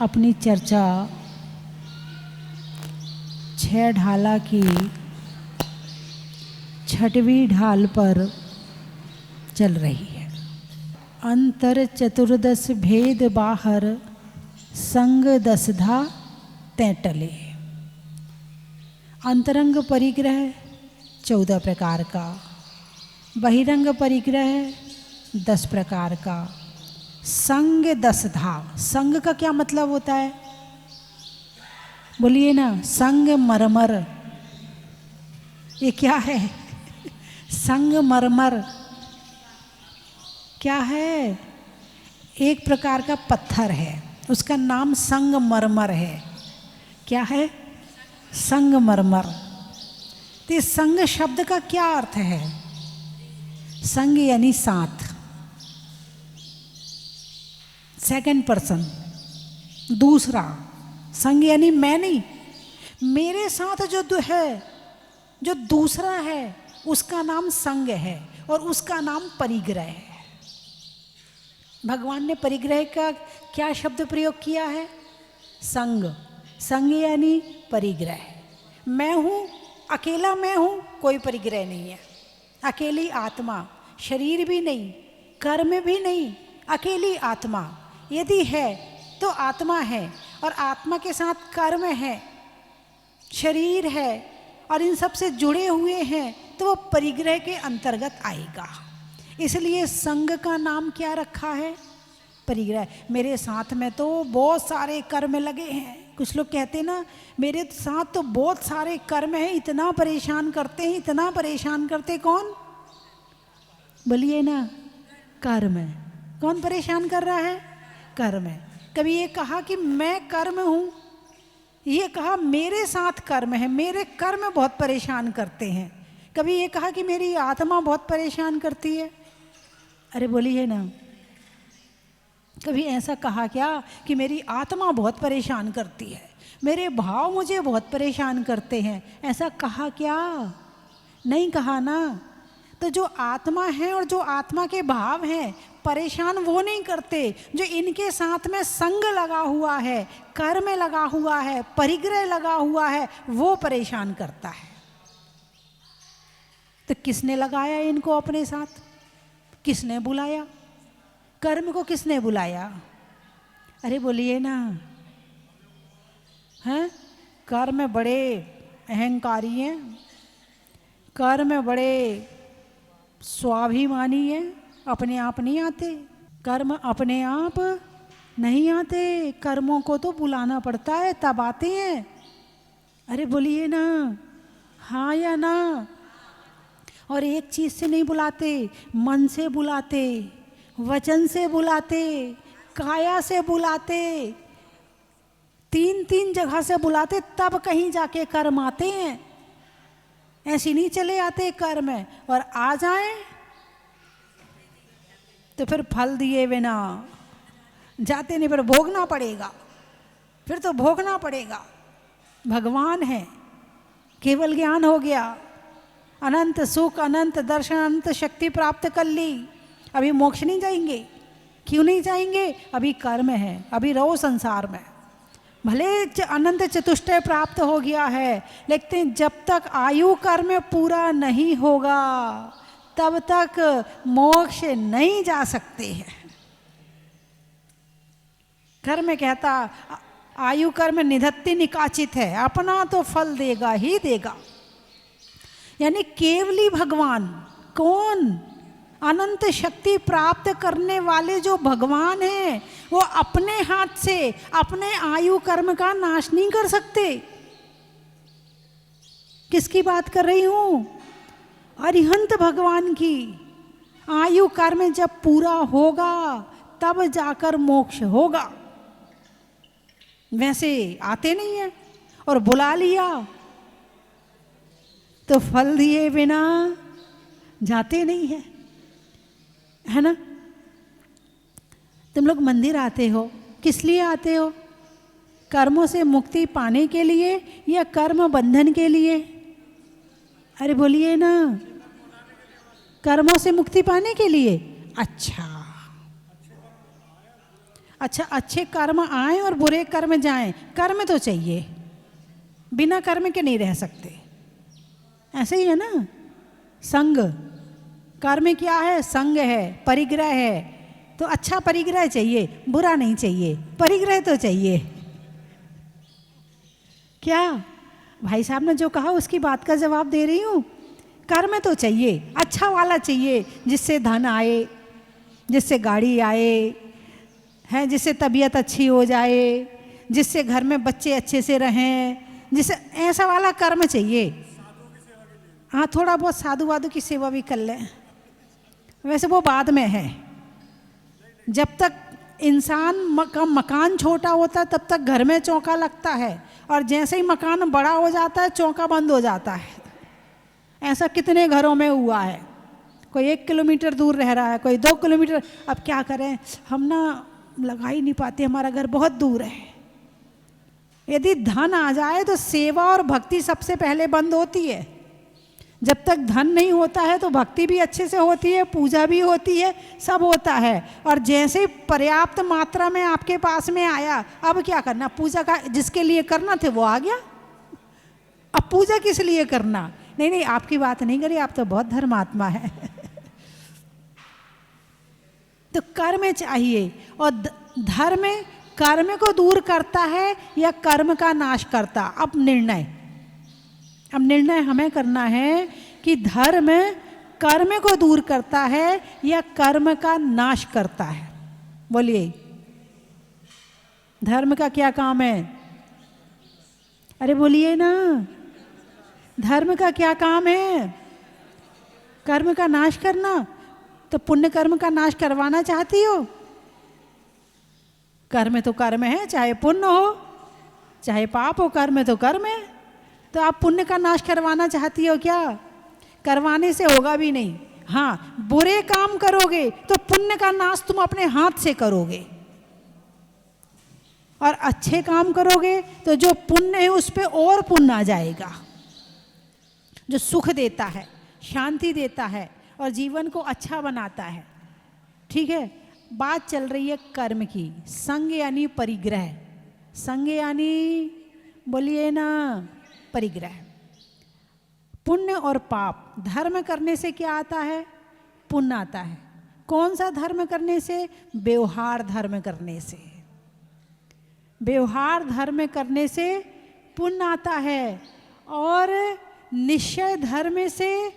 अपनी चर्चा 6 ढाला की 6वीं ढाल पर चल रही है। अंतर 14 भेद बाहर, संग 10 धा तैंटले। अंतरंग परिग्रह 14 प्रकार का, बहिरंग परिग्रह 10 प्रकार का, संग 10 धा। संग का क्या मतलब होता है? बोलिए ना। संग मरमर, ये क्या है? संग मरमर क्या है? एक प्रकार का पत्थर है, उसका नाम संग मरमर है। क्या है? संग मरमर। तो इस संग शब्द का क्या अर्थ है? संग यानी साथ, सेकंड पर्सन, दूसरा। संग यानी मैं नहीं, मेरे साथ जो है, जो दूसरा है, उसका नाम संग है और उसका नाम परिग्रह है। भगवान ने परिग्रह का क्या शब्द प्रयोग किया है? संग। संग यानी परिग्रह। मैं हूँ, अकेला मैं हूँ, कोई परिग्रह नहीं है। अकेली आत्मा, शरीर भी नहीं, कर्म भी नहीं, अकेली आत्मा। यदि है तो आत्मा है, और आत्मा के साथ कर्म है, शरीर है, और इन सब से जुड़े हुए हैं, तो वो परिग्रह के अंतर्गत आएगा। इसलिए संग का नाम क्या रखा है? परिग्रह। मेरे साथ में तो बहुत सारे कर्म लगे हैं। कुछ लोग कहते हैं ना, मेरे साथ तो बहुत सारे कर्म हैं, इतना परेशान करते हैं, इतना परेशान करते। कौन? बोलिए ना। कर्म। कौन परेशान कर रहा है? कर्म है। कभी ये कहा कि मैं कर्म हूँ, ये कहा मेरे साथ कर्म है, मेरे कर्म बहुत परेशान करते हैं। कभी ये कहा कि मेरी आत्मा बहुत परेशान करती है। अरे बोलिए ना। कभी ऐसा कहा क्या कि मेरी आत्मा बहुत परेशान करती है, मेरे भाव मुझे बहुत परेशान करते हैं? ऐसा कहा क्या? नहीं कहा ना। तो जो आत्मा है और जो आत्मा के भाव हैं, परेशान वो नहीं करते। जो इनके साथ में संग लगा हुआ है, कर्म लगा हुआ है, परिग्रह लगा हुआ है, वो परेशान करता है। तो किसने लगाया इनको अपने साथ? किसने बुलाया? कर्म को किसने बुलाया? अरे बोलिए ना। हैं? कर्म बड़े अहंकारी हैं, कर्म बड़े स्वाभिमानी हैं, अपने आप नहीं आते। कर्म अपने आप नहीं आते, कर्मों को तो बुलाना पड़ता है, तब आते हैं। अरे बोलिए ना, हाँ या ना। और एक चीज से नहीं बुलाते, मन से बुलाते, वचन से बुलाते, काया से बुलाते, 3 जगह से बुलाते, तब कहीं जाके कर्म आते हैं। ऐसे नहीं चले आते कर्म, और आ जाए तो फिर फल दिए बिना जाते नहीं, फिर भोगना पड़ेगा, फिर तो भोगना पड़ेगा। भगवान है, केवल ज्ञान हो गया, अनंत सुख, अनंत दर्शन, अनंत शक्ति प्राप्त कर ली। अभी मोक्ष नहीं जाएंगे। क्यों नहीं जाएंगे? अभी कर्म है, अभी रहो संसार में। भले अनंत चतुष्टय प्राप्त हो गया है, लेकिन जब तक आयु कर्म पूरा नहीं होगा, तब तक मोक्ष नहीं जा सकते हैं। कर्म कहता आयु कर्म निधत्ति निकाचित है, अपना तो फल देगा ही देगा। यानी केवली भगवान। कौन? अनंत शक्ति प्राप्त करने वाले जो भगवान हैं, वो अपने हाथ से अपने आयु कर्म का नाश नहीं कर सकते। किसकी बात कर रही हूं? अरिहंत भगवान की। आयु कर्म जब पूरा होगा, तब जाकर मोक्ष होगा। वैसे आते नहीं है, और बुला लिया तो फल दिए बिना जाते नहीं है ना। तुम लोग मंदिर आते हो, किस लिए आते हो? कर्मों से मुक्ति पाने के लिए या कर्म बंधन के लिए? अरे बोलिए ना। कर्मों से मुक्ति पाने के लिए। अच्छा, अच्छा, अच्छे कर्म आए और बुरे कर्म जाएं, कर्म तो चाहिए, बिना कर्म के नहीं रह सकते। ऐसे ही है ना। संग, कर्म क्या है? संग है, परिग्रह है। तो अच्छा परिग्रह चाहिए, बुरा नहीं चाहिए, परिग्रह तो चाहिए। क्या भाई साहब ने जो कहा उसकी बात का जवाब दे रही हूँ। कर्म तो चाहिए, अच्छा वाला चाहिए, जिससे धन आए, जिससे गाड़ी आए, है, जिससे तबीयत अच्छी हो जाए, जिससे घर में बच्चे अच्छे से रहें, जिससे ऐसा वाला कर्म चाहिए। हाँ, थोड़ा बहुत साधु वाधु की सेवा भी कर लें, वैसे वो बाद में है। जब तक इंसान का मकान छोटा होता है तब तक घर में चौका लगता है, और जैसे ही मकान बड़ा हो जाता है चौका बंद हो जाता है। ऐसा कितने घरों में हुआ है। कोई 1 किलोमीटर दूर रह रहा है, कोई 2 किलोमीटर। अब क्या करें, हम ना लगा ही नहीं पाते, हमारा घर बहुत दूर है। यदि धन आ जाए तो सेवा और भक्ति सबसे पहले बंद होती है। जब तक धन नहीं होता है तो भक्ति भी अच्छे से होती है, पूजा भी होती है, सब होता है। और जैसे पर्याप्त मात्रा में आपके पास में आया, अब क्या करना? पूजा का जिसके लिए करना थे वो आ गया, अब पूजा किस लिए करना? नहीं नहीं, आपकी बात नहीं करी, आप तो बहुत धर्मात्मा है। तो कर्म चाहिए, और धर्म कर्म को दूर करता है या कर्म का नाश करता? अब निर्णय हमें करना है कि धर्म कर्म को दूर करता है या कर्म का नाश करता है। बोलिए, धर्म का क्या काम है? अरे बोलिए ना, धर्म का क्या काम है? कर्म का नाश करना। तो पुण्य कर्म का नाश करवाना चाहती हो? कर्म तो कर्म है, चाहे पुण्य हो चाहे पाप हो, कर्म तो कर्म है। तो आप पुण्य का नाश करवाना चाहती हो क्या? करवाने से होगा भी नहीं। हाँ, बुरे काम करोगे तो पुण्य का नाश तुम अपने हाथ से करोगे, और अच्छे काम करोगे तो जो पुण्य है उस पर और पुण्य आ जाएगा, जो सुख देता है, शांति देता है और जीवन को अच्छा बनाता है। ठीक है, बात चल रही है कर्म की। संग यानी परिग्रह, संग यानी बोलिए ना परिग्रह। पुण्य और पाप, धर्म करने से क्या आता है? पुण्य आता है। कौन सा धर्म करने से? व्यवहार धर्म करने से। व्यवहार धर्म करने से पुण्य आता है, और निश्चय धर्म से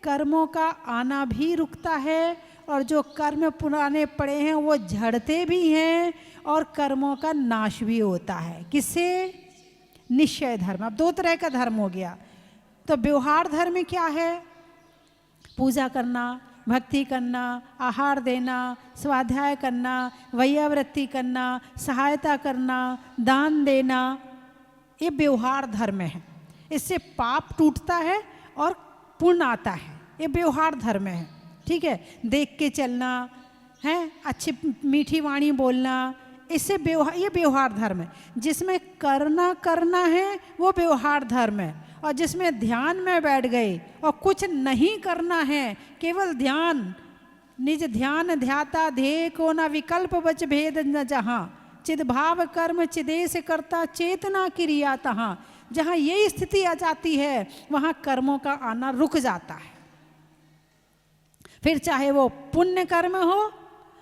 कर्मों का आना भी रुकता है, और जो कर्म पुराने पड़े हैं वो झड़ते भी हैं, और कर्मों का नाश भी होता है। किससे? निश्चय धर्म। अब 2 तरह का धर्म हो गया। तो व्यवहार धर्म क्या है? पूजा करना, भक्ति करना, आहार देना, स्वाध्याय करना, वैयावृत्ति करना, सहायता करना, दान देना, ये व्यवहार धर्म है। इससे पाप टूटता है और पुण्य आता है। ये व्यवहार धर्म है। ठीक है, देख के चलना है, अच्छी मीठी वाणी बोलना, इससे ये व्यवहार धर्म है। जिसमें करना है वो व्यवहार धर्म है, और जिसमें ध्यान में बैठ गए और कुछ नहीं करना है, केवल ध्यान, निज ध्यान ध्याता ध्येय को न विकल्प बच भेद न जहाँ, चिद भाव कर्म चिदेश करता चेतना क्रिया तहाँ। जहाँ ये स्थिति आ जाती है वहाँ कर्मों का आना रुक जाता है। फिर चाहे वो पुण्य कर्म हो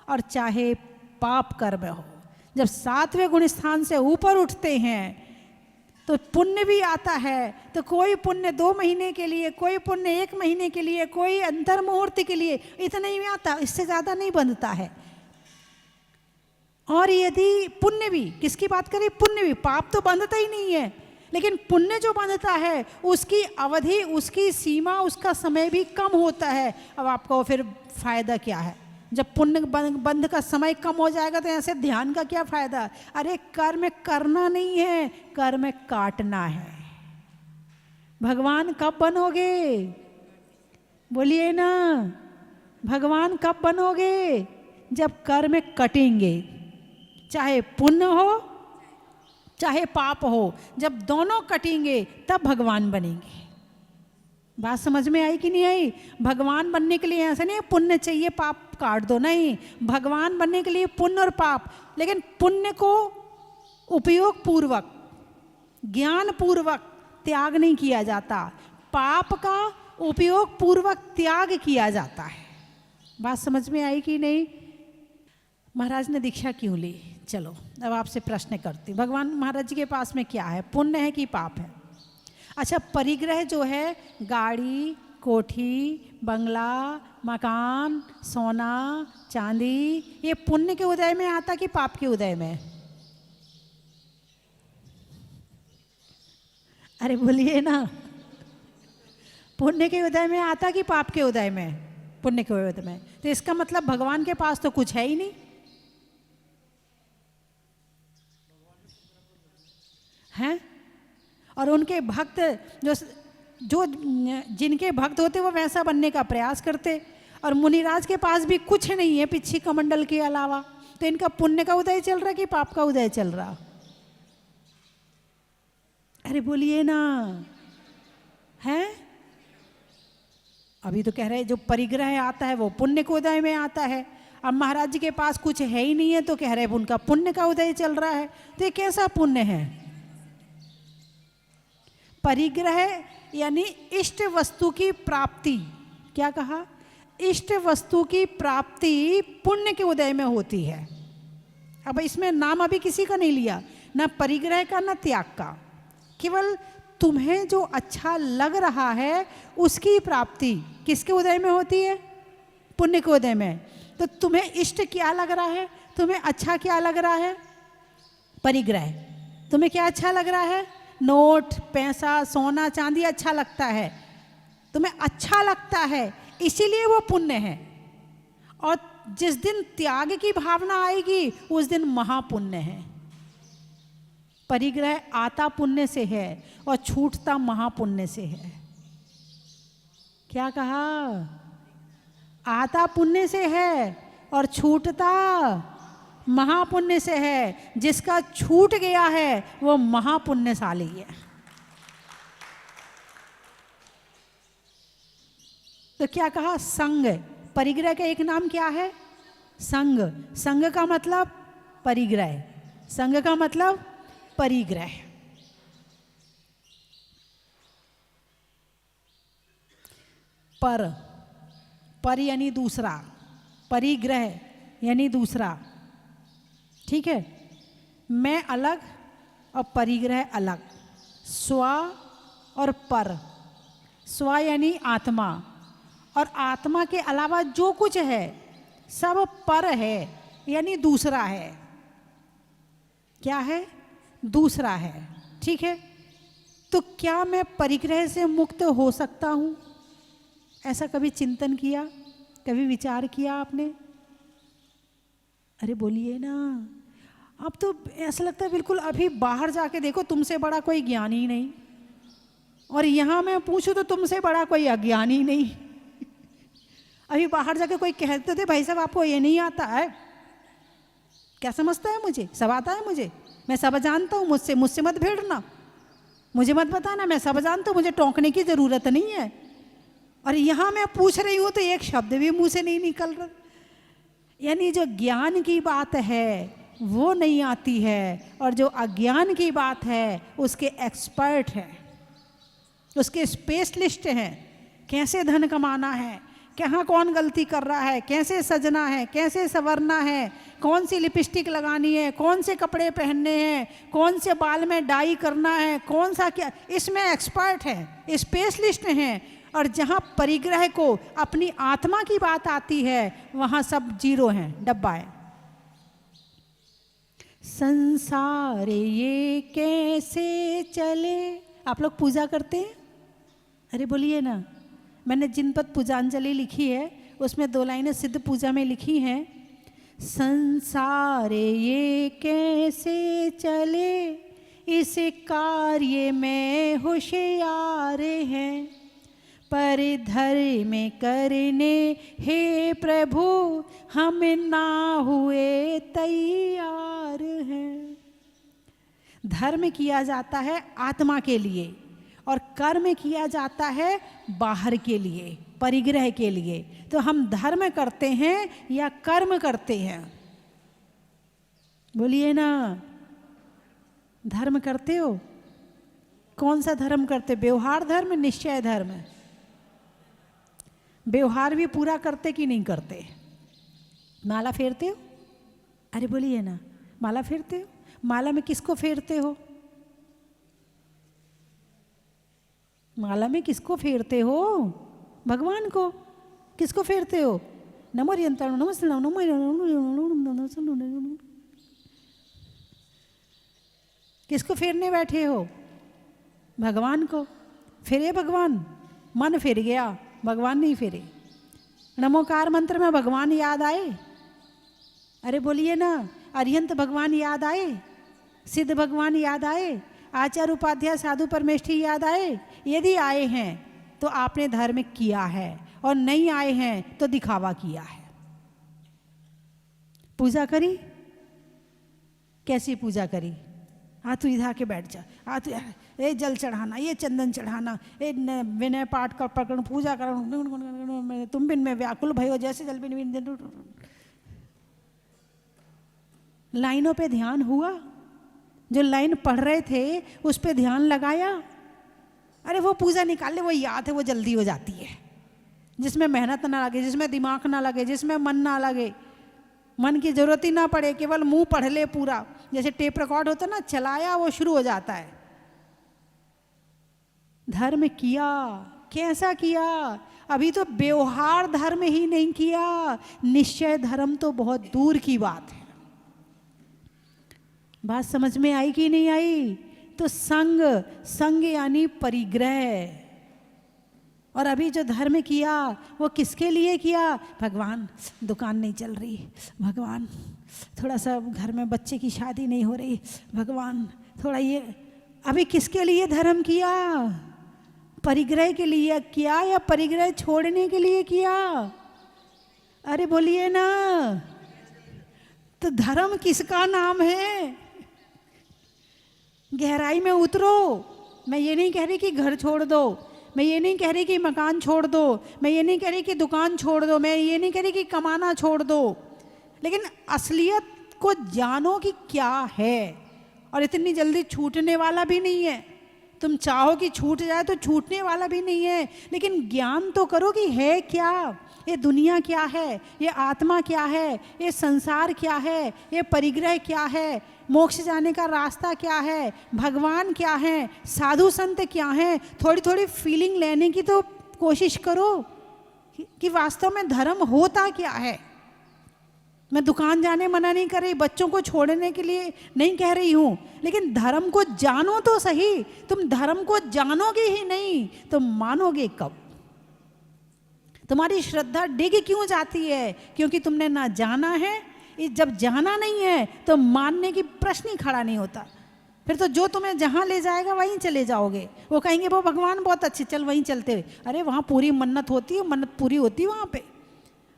और चाहे पाप कर्म हो, जब 7वें गुण स्थान से ऊपर उठते हैं तो पुण्य भी आता है। तो कोई पुण्य 2 महीने के लिए, कोई पुण्य 1 महीने के लिए, कोई अंतर मुहूर्त के लिए, इतना ही आता, इससे ज़्यादा नहीं बनता है। और यदि पुण्य भी, किसकी बात करें? पुण्य भी, पाप तो बंधता ही नहीं है, लेकिन पुण्य जो बंधता है उसकी अवधि, उसकी सीमा, उसका समय भी कम होता है। अब आपको फिर फायदा क्या है? जब पुण्य बंध का समय कम हो जाएगा तो ऐसे ध्यान का क्या फायदा? अरे कर्म करना नहीं है, कर्म काटना है। भगवान कब बनोगे? बोलिए ना, भगवान कब बनोगे? जब कर्म कटेंगे, चाहे पुण्य हो चाहे पाप हो, जब दोनों कटेंगे तब भगवान बनेंगे। बात समझ में आई कि नहीं आई? भगवान बनने के लिए ऐसा नहीं है पुण्य चाहिए पाप काट दो, नहीं। भगवान बनने के लिए पुण्य और पाप, लेकिन पुण्य को उपयोग पूर्वक, ज्ञान पूर्वक त्याग नहीं किया जाता, पाप का उपयोग पूर्वक त्याग किया जाता है। बात समझ में आई कि नहीं? महाराज ने दीक्षा क्यों ली? चलो अब आपसे प्रश्न करती। भगवान महाराज जी के पास में क्या है, पुण्य है कि पाप है? अच्छा, परिग्रह जो है, गाड़ी, कोठी, बंगला, मकान, सोना, चांदी, ये पुण्य के उदय में आता कि पाप के उदय में? अरे बोलिए ना, पुण्य के उदय में आता कि पाप के उदय में? पुण्य के उदय में। तो इसका मतलब भगवान के पास तो कुछ है ही नहीं है। और उनके भक्त जो जो जिनके भक्त होते वो वैसा बनने का प्रयास करते, और मुनिराज के पास भी कुछ नहीं है पिछी कमंडल के अलावा, तो इनका पुण्य का उदय चल रहा कि पाप का उदय चल रहा? अरे बोलिए ना, है? अभी तो कह रहे जो परिग्रह आता है वो पुण्य के उदय में आता है। अब महाराज जी के पास कुछ है ही नहीं है तो कह रहे उनका पुण्य का उदय चल रहा है। तो ये कैसा पुण्य है? परिग्रह यानी इष्ट वस्तु की प्राप्ति। क्या कहा? इष्ट वस्तु की प्राप्ति पुण्य के उदय में होती है। अब इसमें नाम अभी किसी का नहीं लिया, ना परिग्रह का ना त्याग का, केवल तुम्हें जो अच्छा लग रहा है उसकी प्राप्ति किसके उदय में होती है? पुण्य के उदय में। तो तुम्हें इष्ट क्या लग रहा है, तुम्हें अच्छा क्या लग रहा है? परिग्रह। तुम्हें क्या अच्छा लग रहा है? नोट, पैसा, सोना, चांदी अच्छा लगता है, तुम्हें अच्छा लगता है, इसीलिए वो पुण्य है। और जिस दिन त्याग की भावना आएगी उस दिन महापुण्य है। परिग्रह आता पुण्य से है और छूटता महापुण्य से है। क्या कहा? आता पुण्य से है और छूटता महापुण्य से है। जिसका छूट गया है वो महापुण्यशाली है। तो क्या कहा? संग। परिग्रह का एक नाम क्या है? संग। संग का मतलब परिग्रह, संग का मतलब परिग्रह। पर यानी दूसरा, परिग्रह यानी दूसरा, ठीक है? मैं अलग और परिग्रह अलग। स्व और पर। स्व यानी आत्मा, और आत्मा के अलावा जो कुछ है सब पर है, यानी दूसरा है। क्या है? दूसरा है, ठीक है? तो क्या मैं परिग्रह से मुक्त हो सकता हूं? ऐसा कभी चिंतन किया, कभी विचार किया आपने? अरे बोलिए ना। अब तो ऐसा लगता है बिल्कुल अभी बाहर जाके देखो, तुमसे बड़ा कोई ज्ञानी नहीं, और यहां मैं पूछूं तो तुमसे बड़ा कोई अज्ञानी नहीं। अभी बाहर जाके कोई कहते थे भाई साहब आपको ये नहीं आता है, क्या समझता है मुझे? सब आता है मुझे, मैं सब जानता हूँ, मुझसे मत भिड़ना, मुझे मत बताना, मैं सब जानता हूँ, मुझे टोकने की जरूरत नहीं है। और यहाँ मैं पूछ रही हूँ तो एक शब्द भी मुंह से नहीं निकल रहा। यानी जो ज्ञान की बात है वो नहीं आती है, और जो अज्ञान की बात है उसके एक्सपर्ट हैं, उसके स्पेशलिस्ट हैं। कैसे धन कमाना है, कहाँ कौन गलती कर रहा है, कैसे सजना है, कैसे संवरना है, कौन सी लिपस्टिक लगानी है, कौन से कपड़े पहनने हैं, कौन से बाल में डाई करना है, कौन सा क्या, इसमें एक्सपर्ट हैं, स्पेशलिस्ट हैं। और जहाँ परिग्रह को अपनी आत्मा की बात आती है वहाँ सब जीरो हैं, डब्बा है। संसार ये कैसे चले। आप लोग पूजा करते हैं? अरे बोलिए ना। मैंने जिनपद पूजांजलि लिखी है उसमें 2 लाइनें सिद्ध पूजा में लिखी हैं। संसार ये कैसे चले, इस कार्य में होशियार हैं, पर धर्म करने हे प्रभु हम ना हुए तैयार हैं। धर्म किया जाता है आत्मा के लिए, और कर्म किया जाता है बाहर के लिए, परिग्रह के लिए। तो हम धर्म करते हैं या कर्म करते हैं? बोलिए ना, धर्म करते हो? कौन सा धर्म करते? व्यवहार धर्म, निश्चय धर्म? व्यवहार भी पूरा करते कि नहीं करते? माला फेरते हो? अरे बोलिए ना, माला फेरते हो? माला में किसको फेरते हो? माला में किसको फेरते हो? भगवान को। किसको फेरते हो? नमो रियंतरणो नमस्ते नमो। किसको फेरने बैठे हो? भगवान को। फेरे भगवान, मन फिर गया, भगवान नहीं फेरे। नमोकार मंत्र में भगवान याद आए? अरे बोलिए ना, अरिहंत भगवान याद आए? सिद्ध भगवान याद आए? आचार्य उपाध्याय साधु परमेष्ठी याद आए? यदि आए हैं तो आपने धर्म किया है, और नहीं आए हैं तो दिखावा किया है। पूजा करी? कैसी पूजा करी? हाँ तू इधर आके बैठ जा, हाँ तू ये जल चढ़ाना, ये चंदन चढ़ाना, ये विनय पाठ का प्रकरण पूजा कर, तुम बिन में व्याकुल भयो जैसे जल बिन। लाइनों पे ध्यान हुआ? जो लाइन पढ़ रहे थे उस पे ध्यान लगाया? अरे वो पूजा निकाल ले, वो याद है, वो जल्दी हो जाती है। जिसमें मेहनत ना लगे, जिसमें दिमाग ना लगे, जिसमें मन ना लगे, मन की जरूरत ही ना पड़े, केवल मुंह पढ़ ले पूरा। जैसे टेप रिकॉर्ड होता ना, चलाया वो शुरू हो जाता है। धर्म किया, कैसा किया? अभी तो व्यवहार धर्म ही नहीं किया, निश्चय धर्म तो बहुत दूर की बात है। बात समझ में आई कि नहीं आई? तो संग, संग यानी परिग्रह। और अभी जो धर्म किया वो किसके लिए किया? भगवान दुकान नहीं चल रही, भगवान थोड़ा सा घर में बच्चे की शादी नहीं हो रही, भगवान थोड़ा ये। अभी किसके लिए धर्म किया? परिग्रह के लिए किया या परिग्रह छोड़ने के लिए किया? अरे बोलिए ना। तो धर्म किसका नाम है? गहराई में उतरो। मैं ये नहीं कह रही कि घर छोड़ दो, मैं ये नहीं कह रही कि मकान छोड़ दो, मैं ये नहीं कह रही कि दुकान छोड़ दो, मैं ये नहीं कह रही कि कमाना छोड़ दो, लेकिन असलियत को जानो कि क्या है। और इतनी जल्दी छूटने वाला भी नहीं है। तुम चाहो कि छूट जाए तो छूटने वाला भी नहीं है, लेकिन ज्ञान तो करो कि है क्या, ये दुनिया क्या है, ये आत्मा क्या है, ये संसार क्या है, ये परिग्रह क्या है, मोक्ष जाने का रास्ता क्या है, भगवान क्या है, साधु संत क्या हैं। थोड़ी थोड़ी फीलिंग लेने की तो कोशिश करो कि वास्तव में धर्म होता क्या है। मैं दुकान जाने मना नहीं कर रही, बच्चों को छोड़ने के लिए नहीं कह रही हूँ, लेकिन धर्म को जानो तो सही। तुम धर्म को जानोगे ही नहीं तो मानोगे कब? तुम्हारी श्रद्धा डिग क्यों जाती है? क्योंकि तुमने ना जाना है। जब जाना नहीं है तो मानने की प्रश्न ही खड़ा नहीं होता। फिर तो जो तुम्हें जहाँ ले जाएगा वहीं चले जाओगे। वो कहेंगे वो भगवान बहुत अच्छे, चल वहीं चलते हुए। अरे वहाँ पूरी मन्नत होती है, मन्नत पूरी होती है वहाँ पे।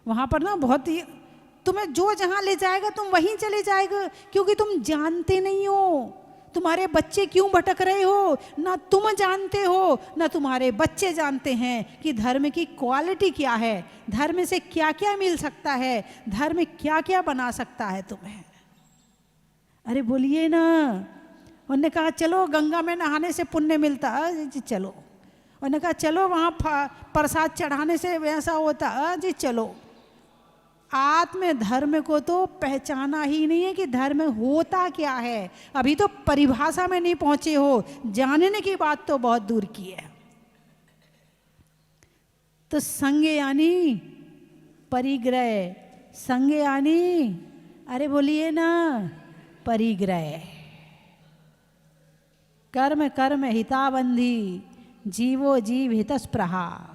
वहाँ पर ना बहुत ही तुम्हें जो जहाँ ले जाएगा तुम वहीं चले जाएगा, क्योंकि तुम जानते नहीं हो तुम्हारे बच्चे क्यों भटक रहे हो। ना तुम जानते हो ना तुम्हारे बच्चे जानते हैं कि धर्म की क्वालिटी क्या है, धर्म से क्या क्या मिल सकता है, धर्म क्या क्या बना सकता है तुम्हें। अरे बोलिए ना। उन्होंने कहा चलो गंगा में नहाने से पुण्य मिलता, जी चलो। उन्होंने कहा चलो वहाँ प्रसाद चढ़ाने से वैसा होता, जी चलो। आत्म धर्म को तो पहचाना ही नहीं है कि धर्म होता क्या है। अभी तो परिभाषा में नहीं पहुंचे हो, जानने की बात तो बहुत दूर की है। तो संग यानी परिग्रह, संग यानी अरे बोलिए ना परिग्रह। कर्म कर्म हिताबंधी, जीवो जीव हितस्पृहा।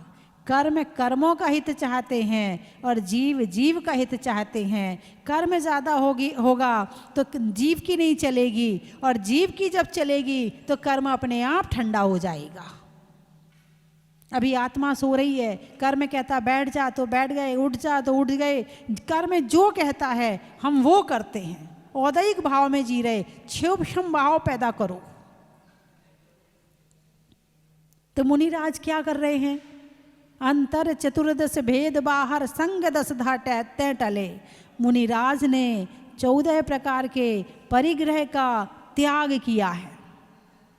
कर्म कर्मों का हित चाहते हैं और जीव जीव का हित चाहते हैं। कर्म ज़्यादा होगा तो जीव की नहीं चलेगी, और जीव की जब चलेगी तो कर्म अपने आप ठंडा हो जाएगा। अभी आत्मा सो रही है, कर्म कहता बैठ जा तो बैठ गए, उठ जा तो उठ गए। कर्म जो कहता है हम वो करते हैं। औदैहिक भाव में जी रहे, क्षोभक्षम भाव पैदा करो। तो मुनिराज क्या कर रहे हैं? अंतर चतुर्दश भेद बाहर संग दस धाटे टले। मुनिराज ने 14 प्रकार के परिग्रह का त्याग किया है।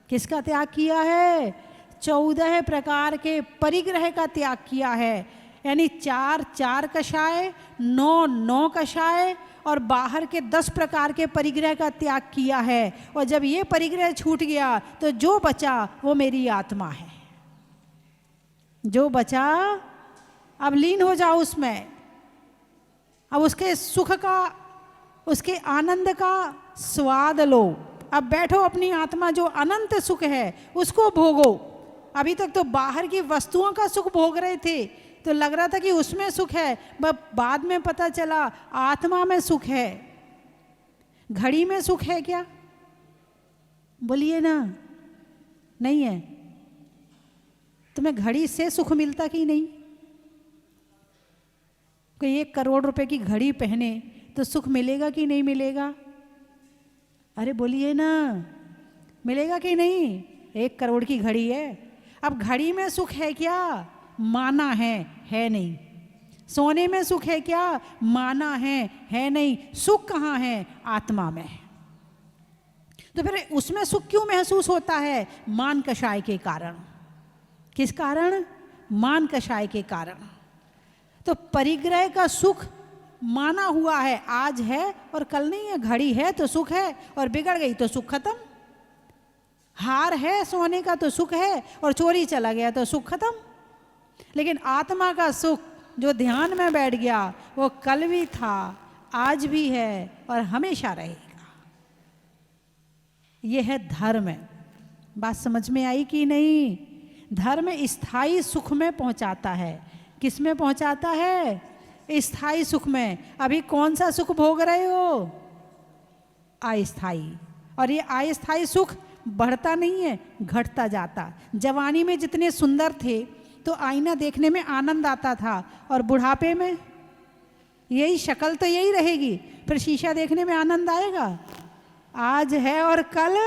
किसका त्याग किया है? 14 प्रकार के परिग्रह का त्याग किया है। यानी 4 कषाय, 9 कषाय और बाहर के 10 प्रकार के परिग्रह का त्याग किया है। और जब ये परिग्रह छूट गया तो जो बचा वो मेरी आत्मा है। जो बचा अब लीन हो जाओ उसमें, अब उसके सुख का, उसके आनंद का स्वाद लो। अब बैठो अपनी आत्मा जो अनंत सुख है उसको भोगो। अभी तक तो बाहर की वस्तुओं का सुख भोग रहे थे तो लग रहा था कि उसमें सुख है, बाद में पता चला आत्मा में सुख है। घड़ी में सुख है क्या? बोलिए ना, नहीं है। तुम्हें घड़ी से सुख मिलता कि नहीं? कोई 1 करोड़ रुपए की घड़ी पहने तो सुख मिलेगा कि नहीं मिलेगा? अरे बोलिए ना, मिलेगा कि नहीं? 1 करोड़ की घड़ी है। अब घड़ी में सुख है क्या? माना है नहीं। सोने में सुख है क्या? माना है नहीं। सुख कहाँ है? आत्मा में। तो फिर उसमें सुख क्यों महसूस होता है? मान कषाय के कारण। किस कारण? मान कषाय के कारण। तो परिग्रह का सुख माना हुआ है, आज है और कल नहीं है। घड़ी है तो सुख है और बिगड़ गई तो सुख खत्म। हार है सोने का तो सुख है और चोरी चला गया तो सुख खत्म। लेकिन आत्मा का सुख जो ध्यान में बैठ गया वो कल भी था, आज भी है और हमेशा रहेगा। ये है धर्म। बात समझ में आई कि नहीं? धर्म स्थायी सुख में पहुंचाता है। किस में पहुंचाता है? स्थायी सुख में। अभी कौन सा सुख भोग रहे हो? अस्थायी। और ये अस्थायी सुख बढ़ता नहीं है, घटता जाता। जवानी में जितने सुंदर थे तो आईना देखने में आनंद आता था, और बुढ़ापे में यही शक्ल तो यही रहेगी, फिर शीशा देखने में आनंद आएगा? आज है और कल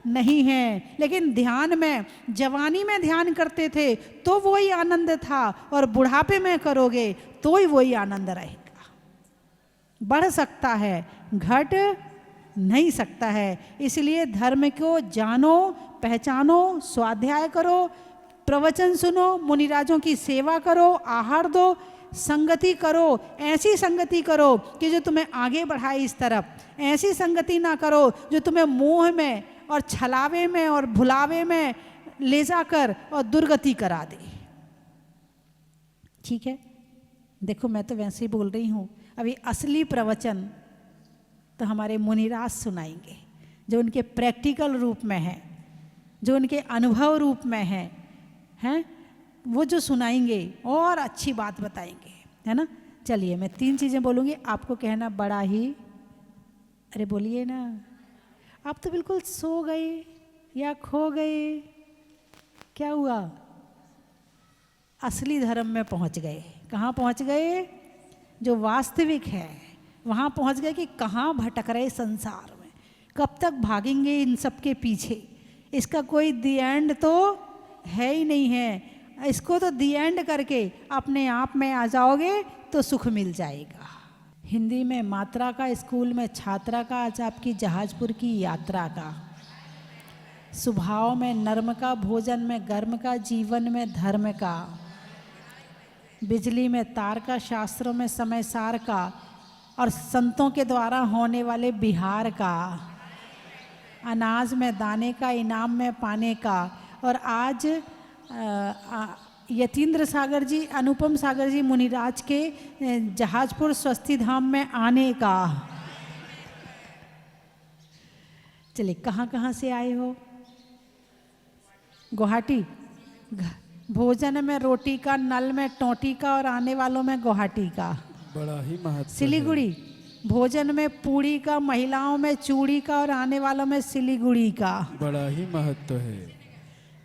नहीं है। लेकिन ध्यान में, जवानी में ध्यान करते थे तो वही आनंद था, और बुढ़ापे में करोगे तो ही वही आनंद रहेगा। बढ़ सकता है, घट नहीं सकता है। इसलिए धर्म को जानो, पहचानो, स्वाध्याय करो, प्रवचन सुनो, मुनिराजों की सेवा करो, आहार दो, संगति करो। ऐसी संगति करो कि जो तुम्हें आगे बढ़ाए इस तरफ। ऐसी संगति ना करो जो तुम्हें मोह में और छलावे में और भुलावे में ले जाकर और दुर्गति करा दे। ठीक है? देखो मैं तो वैसे ही बोल रही हूँ। अभी असली प्रवचन तो हमारे मुनिराज सुनाएंगे, जो उनके प्रैक्टिकल रूप में है, जो उनके अनुभव रूप में है, हैं? वो जो सुनाएंगे और अच्छी बात बताएंगे, है ना? चलिए मैं 3 चीज़ें बोलूँगी, आपको कहना बड़ा ही। अरे बोलिए ना। आप तो बिल्कुल सो गए या खो गए। क्या हुआ? असली धर्म में पहुंच गए। कहाँ पहुंच गए? जो वास्तविक है वहाँ पहुंच गए कि कहाँ भटक रहे संसार में, कब तक भागेंगे इन सब के पीछे। इसका कोई दी एंड तो है ही नहीं है। इसको तो दी एंड करके अपने आप में आ जाओगे तो सुख मिल जाएगा। हिंदी में मात्रा का, स्कूल में छात्रा का, आज आपकी जहाजपुर की यात्रा का। स्वभाव में नर्म का, भोजन में गर्म का, जीवन में धर्म का, बिजली में तार का, शास्त्रों में समय सार का, और संतों के द्वारा होने वाले बिहार का, अनाज में दाने का, इनाम में पाने का। और आज यतीन्द्र सागर जी, अनुपम सागर जी मुनिराज के जहाजपुर स्वस्ति धाम में आने का। चलिए कहाँ कहाँ से आए हो? गुवाहाटी। भोजन में रोटी का, नल में टोटी का, और आने वालों में गुवाहाटी का। बड़ा ही महत्व। सिलीगुड़ी। भोजन में पूड़ी का, महिलाओं में चूड़ी का, और आने वालों में सिलीगुड़ी का। बड़ा ही महत्व है।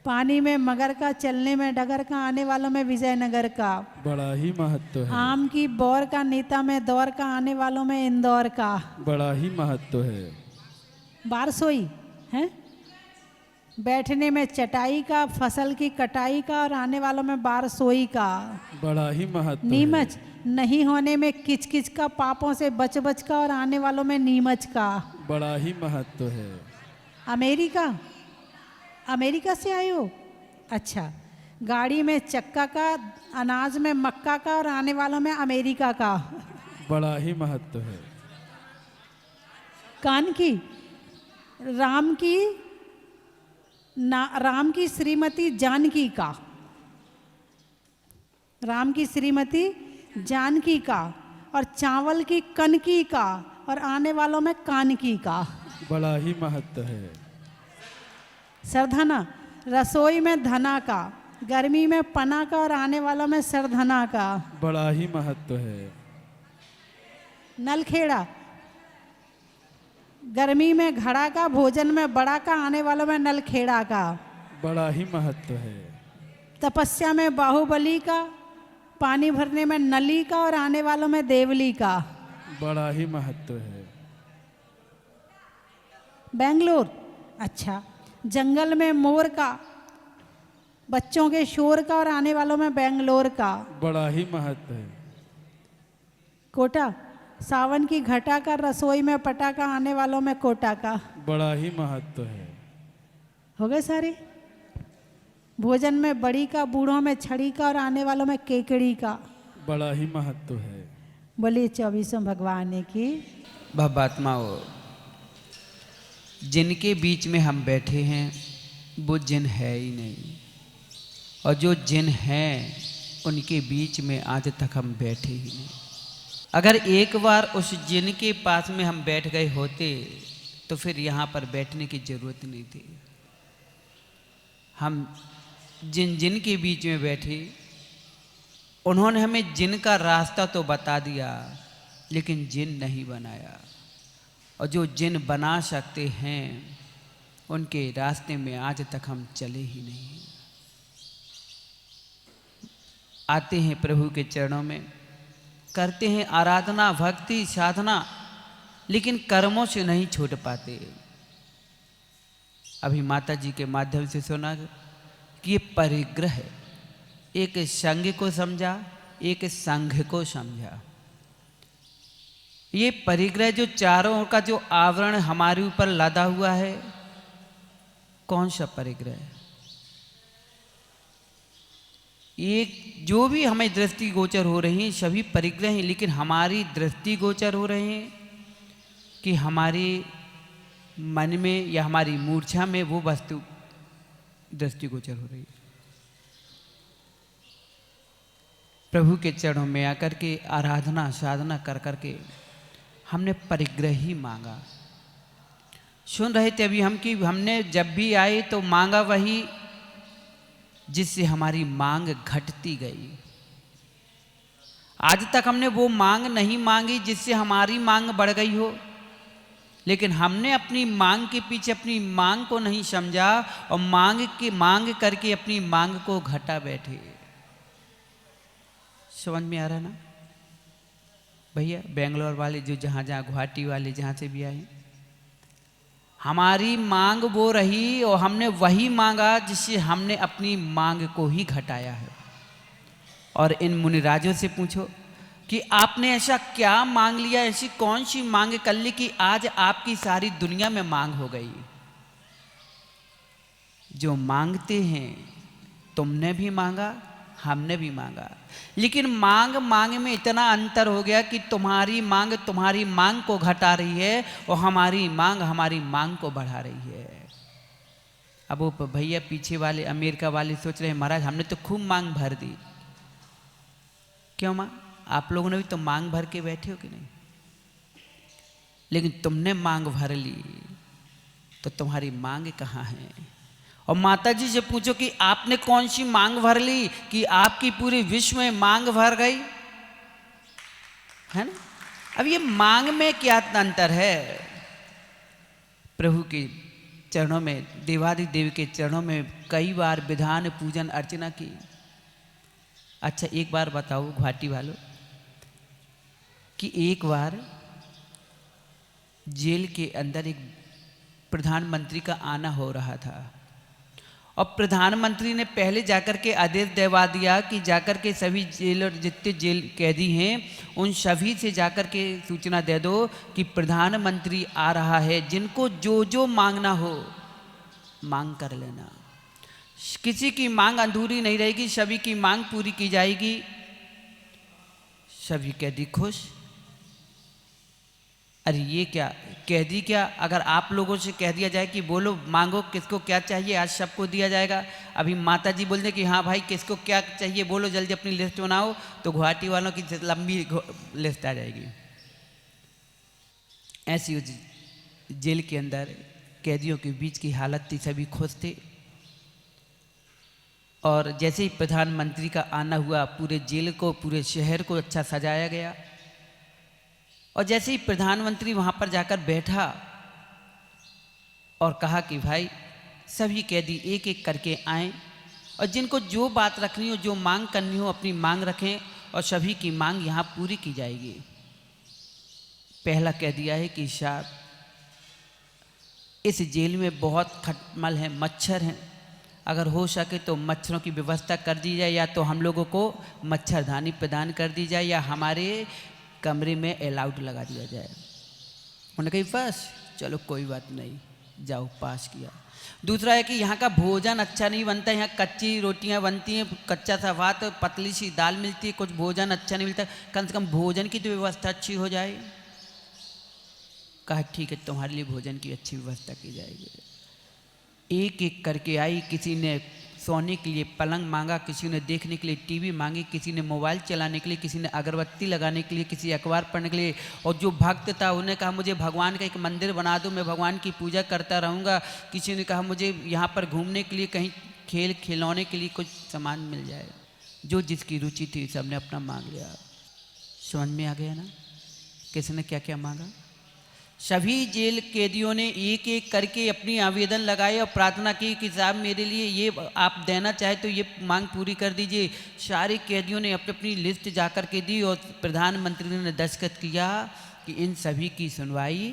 पानी में मगर का, चलने में डगर का, आने वालों में विजयनगर का। बड़ा ही महत्व है। आम की बौर का, नेता में दौर का, आने वालों में इंदौर का। बड़ा ही महत्व है। बारसोई है, बैठने में चटाई का, फसल की कटाई का और आने वालों में बार सोई का। बड़ा ही महत्व है। नीमच, नहीं होने में किच किच का, पापों से बच बच का और आने वालों में नीमच का। बड़ा ही महत्व है। अमेरिका, अमेरिका से आए हो? अच्छा। गाड़ी में चक्का का, अनाज में मक्का का और आने वालों में अमेरिका का। बड़ा ही महत्व है। कान की, राम की राम की श्रीमती जानकी का, राम की श्रीमती जानकी का, और चावल की कनकी का और आने वालों में कानकी का। बड़ा ही महत्व है। सरधना, रसोई में धना का, गर्मी में पना का और आने वालों में सरधना का। बड़ा ही महत्व है। नलखेड़ा, गर्मी में घड़ा का, भोजन में बड़ा का, आने वालों में नलखेड़ा का। बड़ा ही महत्व है। तपस्या में बाहुबली का, पानी भरने में नली का और आने वालों में देवली का। बड़ा ही महत्व है। बेंगलोर, अच्छा। जंगल में मोर का, बच्चों के शोर का और आने वालों में बेंगलोर का। बड़ा ही महत्व है। कोटा, सावन की घटा का, रसोई में पटा का, आने वालों में कोटा का। बड़ा ही महत्व है। हो गए सारे? भोजन में बड़ी का, बूढ़ों में छड़ी का और आने वालों में केकड़ी का। बड़ा ही महत्व है। बोलिए 24वें भगवान की। भवात्माओं, जिनके बीच में हम बैठे हैं वो जिन है ही नहीं, और जो जिन हैं उनके बीच में आज तक हम बैठे ही नहीं। अगर एक बार उस जिन के पास में हम बैठ गए होते तो फिर यहाँ पर बैठने की जरूरत नहीं थी। हम जिन जिन के बीच में बैठे, उन्होंने हमें जिन का रास्ता तो बता दिया लेकिन जिन नहीं बनाया, और जो जिन बना सकते हैं उनके रास्ते में आज तक हम चले ही नहीं। आते हैं प्रभु के चरणों में, करते हैं आराधना, भक्ति, साधना, लेकिन कर्मों से नहीं छूट पाते। अभी माता जी के माध्यम से सुना कि ये परिग्रह है। एक संघ को समझा, एक संघ को समझा। ये परिग्रह जो चारों ओर का जो आवरण हमारे ऊपर लादा हुआ है, कौन सा परिग्रह है? एक जो भी हमें दृष्टि गोचर हो रही हैं सभी परिग्रह हैं, लेकिन हमारी दृष्टि गोचर हो रहे हैं कि हमारे मन में या हमारी मूर्छा में वो वस्तु दृष्टि गोचर हो रही है। प्रभु के चरणों में आकर के आराधना साधना कर करके हमने परिग्रह ही मांगा। सुन रहे थे अभी हम कि हमने जब भी आए तो मांगा वही जिससे हमारी मांग घटती गई। आज तक हमने वो मांग नहीं मांगी जिससे हमारी मांग बढ़ गई हो, लेकिन हमने अपनी मांग के पीछे अपनी मांग को नहीं समझा और मांग करके अपनी मांग को घटा बैठे। समझ में आ रहा ना भैया? बेंगलोर वाले जो जहाँ जहाँ, गुवाहाटी वाले जहाँ से भी आए, हमारी मांग वो रही और हमने वही मांगा जिससे हमने अपनी मांग को ही घटाया है। और इन मुनिराजों से पूछो कि आपने ऐसा क्या मांग लिया, ऐसी कौन सी मांग कर ली कि आज आपकी सारी दुनिया में मांग हो गई। जो मांगते हैं, तुमने भी मांगा, हमने भी मांगा, लेकिन मांग में इतना अंतर हो गया कि तुम्हारी मांग को घटा रही है और हमारी मांग को बढ़ा रही है। अब वो भैया पीछे वाले अमेरिका वाले सोच रहे हैं महाराज हमने तो खूब मांग भर दी। क्यों मां? आप लोगों ने भी तो मांग भर के बैठे हो कि नहीं? लेकिन तुमने मांग भर ली तो तुम्हारी मांग कहाँ है? और माता जी से पूछो कि आपने कौन सी मांग भर ली कि आपकी पूरी विश्व में मांग भर गई, है ना? अब ये मांग में क्या अंतर है? प्रभु के चरणों में, देवादिदेव के चरणों में कई बार विधान पूजन अर्चना की। अच्छा एक बार बताओ गुवाहाटी वालों कि एक बार जेल के अंदर एक प्रधानमंत्री का आना हो रहा था और प्रधानमंत्री ने पहले जाकर के आदेश दिलवा दिया कि जाकर के सभी जेल और जितने जेल कैदी हैं उन सभी से जाकर के सूचना दे दो कि प्रधानमंत्री आ रहा है, जिनको जो जो मांगना हो मांग कर लेना, किसी की मांग अधूरी नहीं रहेगी, सभी की मांग पूरी की जाएगी। सभी कैदी खुश। अरे ये क्या कैदी, क्या अगर आप लोगों से कह दिया जाए कि बोलो मांगो किसको क्या चाहिए, आज सबको दिया जाएगा। अभी माता जी बोल दें कि हाँ भाई किसको क्या चाहिए बोलो, जल्दी अपनी लिस्ट बनाओ, तो गुवाहाटी वालों की लंबी लिस्ट आ जाएगी। ऐसी उस जेल के अंदर कैदियों के बीच की हालत थी, सभी खुश थे। और जैसे ही प्रधानमंत्री का आना हुआ, पूरे जेल को, पूरे शहर को अच्छा सजाया गया। और जैसे ही प्रधानमंत्री वहाँ पर जाकर बैठा और कहा कि भाई सभी कैदी एक एक करके आएं और जिनको जो बात रखनी हो, जो मांग करनी हो, अपनी मांग रखें और सभी की मांग यहाँ पूरी की जाएगी। पहला कह दिया है कि साहब इस जेल में बहुत खटमल है, मच्छर हैं, अगर हो सके तो मच्छरों की व्यवस्था कर दी जाए, या तो हम लोगों को मच्छरदानी प्रदान कर दी जाए, या हमारे कमरे में अलाउड लगा दिया जाए। उन्होंने कही बस चलो कोई बात नहीं, जाओ, पास किया। दूसरा है कि यहाँ का भोजन अच्छा नहीं बनता, यहाँ कच्ची रोटियाँ बनती हैं, कच्चा सा भात, पतली सी दाल मिलती है, कुछ भोजन अच्छा नहीं मिलता, कम से कम भोजन की तो व्यवस्था अच्छी हो जाए। कहा ठीक है, तुम्हारे लिए भोजन की अच्छी व्यवस्था की जाएगी। एक एक करके आई, किसी ने सोने के लिए पलंग मांगा, किसी ने देखने के लिए टीवी मांगी, किसी ने मोबाइल चलाने के लिए, किसी ने अगरबत्ती लगाने के लिए, किसी अखबार पढ़ने के लिए। और जो भक्त था उन्हें कहा मुझे भगवान का एक मंदिर बना दो, मैं भगवान की पूजा करता रहूँगा। किसी ने कहा मुझे यहाँ पर घूमने के लिए, कहीं खेल खिलौने के लिए कुछ सामान मिल जाए। जो जिसकी रुचि थी सबने अपना मांग लिया। समझ में आ गया ना किसने क्या क्या मांगा? सभी जेल कैदियों ने एक एक करके अपनी आवेदन लगाए और प्रार्थना की कि साहब मेरे लिए ये आप देना चाहे तो ये मांग पूरी कर दीजिए। सारे कैदियों ने अपनी अपनी लिस्ट जाकर के दी और प्रधानमंत्री ने दस्तखत किया कि इन सभी की सुनवाई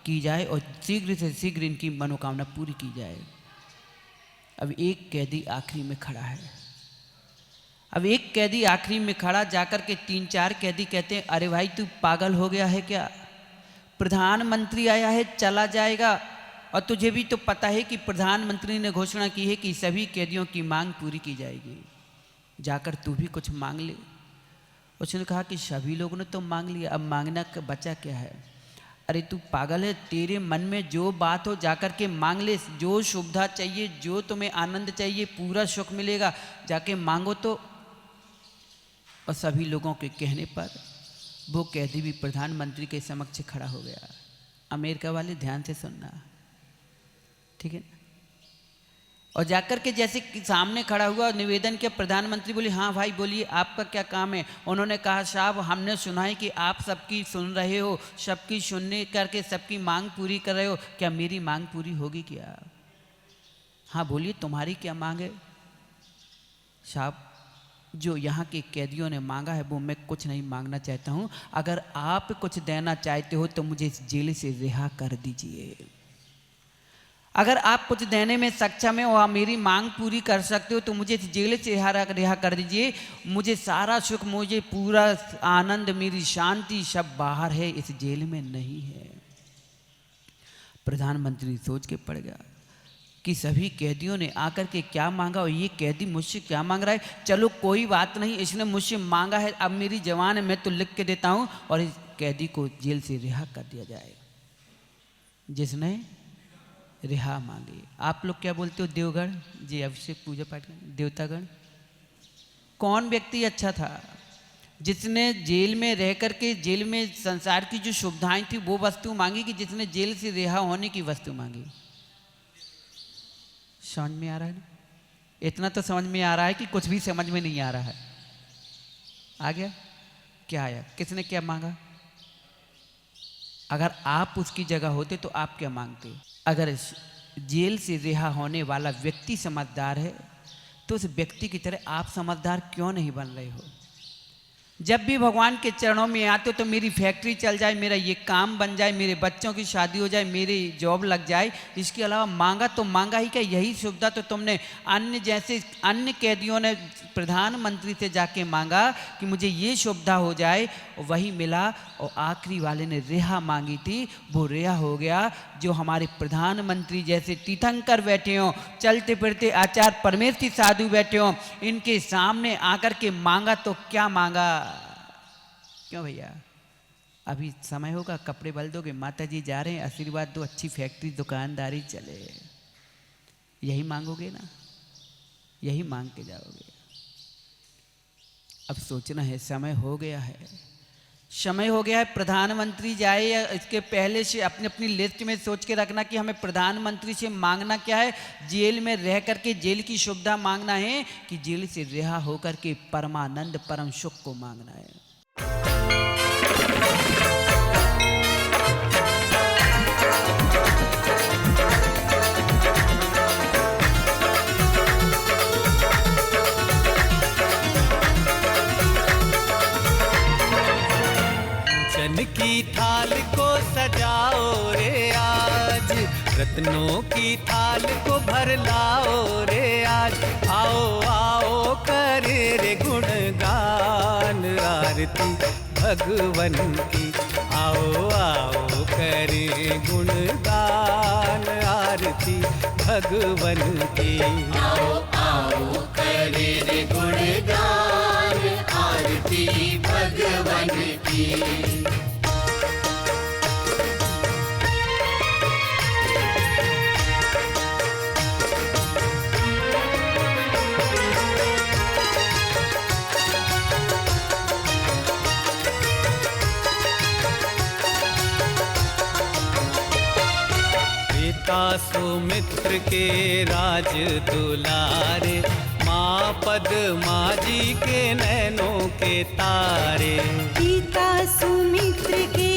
की जाए और शीघ्र से शीघ्र इनकी मनोकामना पूरी की जाए। अब एक कैदी आखिरी में खड़ा है। अब एक कैदी आखिरी में खड़ा जाकर के 3-4 कैदी कहते हैं अरे भाई तू पागल हो गया है क्या? प्रधानमंत्री आया है, चला जाएगा, और तुझे भी तो पता है कि प्रधानमंत्री ने घोषणा की है कि सभी कैदियों की मांग पूरी की जाएगी, जाकर तू भी कुछ मांग ले। उसने कहा कि सभी लोगों ने तो मांग लिया, अब मांगना का बचा क्या है? अरे तू पागल है, तेरे मन में जो बात हो जाकर के मांग ले, जो सुविधा चाहिए, जो तुम्हें आनंद चाहिए, पूरा सुख मिलेगा, जाके मांगो तो। और सभी लोगों के कहने पर वो कैदी भी प्रधानमंत्री के समक्ष खड़ा हो गया। अमेरिका वाले ध्यान से सुनना, ठीक है? और जाकर के जैसे सामने खड़ा हुआ, निवेदन किया, प्रधानमंत्री बोले हाँ भाई बोलिए आपका क्या काम है? उन्होंने कहा साहब हमने सुना है कि आप सबकी सुन रहे हो, सबकी सुनने करके सबकी मांग पूरी कर रहे हो, क्या मेरी मांग पूरी होगी क्या? हाँ बोलिए तुम्हारी क्या मांग है? साहब जो यहाँ के कैदियों ने मांगा है वो मैं कुछ नहीं मांगना चाहता हूँ, अगर आप कुछ देना चाहते हो तो मुझे इस जेल से रिहा कर दीजिए। अगर आप कुछ देने में सक्षम है और मेरी मांग पूरी कर सकते हो तो मुझे इस जेल से रिहा कर दीजिए। मुझे सारा सुख, मुझे पूरा आनंद, मेरी शांति सब बाहर है, इस जेल में नहीं है। प्रधानमंत्री सोच के पड़ गया कि सभी कैदियों ने आकर के क्या मांगा और ये कैदी मुझसे क्या मांग रहा है। चलो कोई बात नहीं, इसने मुझसे मांगा है, अब मेरी जवान है, मैं तो लिख के देता हूँ और इस कैदी को जेल से रिहा कर दिया जाए, जिसने रिहा मांगी। आप लोग क्या बोलते हो? देवगढ़ जी, अभिषेक पूजा पाठ देवतागढ़। कौन व्यक्ति अच्छा था जिसने जेल में रह करके, जेल में संसार की जो सुविधाएं थी वो वस्तु मांगी, कि जिसने जेल से रिहा होने की वस्तु मांगी? समझ में आ रहा है ना? इतना तो समझ में आ रहा है कि कुछ भी समझ में नहीं आ रहा है। आ गया? क्या आया? किसने क्या मांगा? अगर आप उसकी जगह होते तो आप क्या मांगते? अगर जेल से रिहा होने वाला व्यक्ति समझदार है तो उस व्यक्ति की तरह आप समझदार क्यों नहीं बन रहे हो? जब भी भगवान के चरणों में आते हो तो मेरी फैक्ट्री चल जाए, मेरा ये काम बन जाए, मेरे बच्चों की शादी हो जाए, मेरी जॉब लग जाए। इसके अलावा मांगा तो मांगा ही क्या, यही सुविधा तो तुमने अन्य जैसे अन्य कैदियों ने प्रधानमंत्री से जाके मांगा कि मुझे ये सुविधा हो जाए, और वही मिला। और आखिरी वाले ने रिहा मांगी थी, वो रिहा हो गया। जो हमारे प्रधानमंत्री जैसे तीर्थंकर बैठे हों, चलते फिरते आचार्य परमेश्वरी साधु बैठे हों, इनके सामने आकर के मांगा तो क्या मांगा। क्यों भैया, अभी समय होगा कपड़े बल दोगे, माता जी जा रहे हैं, आशीर्वाद दो, अच्छी फैक्ट्री दुकानदारी चले, यही मांगोगे ना, यही मांग के जाओगे। अब सोचना है, समय हो गया है, समय हो गया है। प्रधानमंत्री जाए या इसके पहले से अपनी अपनी लिस्ट में सोच के रखना कि हमें प्रधानमंत्री से मांगना क्या है। जेल में रह करके जेल की सुविधा मांगना है कि जेल से रिहा होकर के परमानंद परम सुख को मांगना है। चन की थाल को सजाओ रे आज, रत्नों की थाल को भर लाओ रे आज। आओ आओ करे रे गुणगान आरती भगवन की, आओ आओ करे गुणगान आरती भगवन की। आओ आओ करे रे गुणगान आरती भगवन की। सुमित्र के राज दुलारे, माँ पद्मा जी के नैनों के तारे। पिता सुमित्र के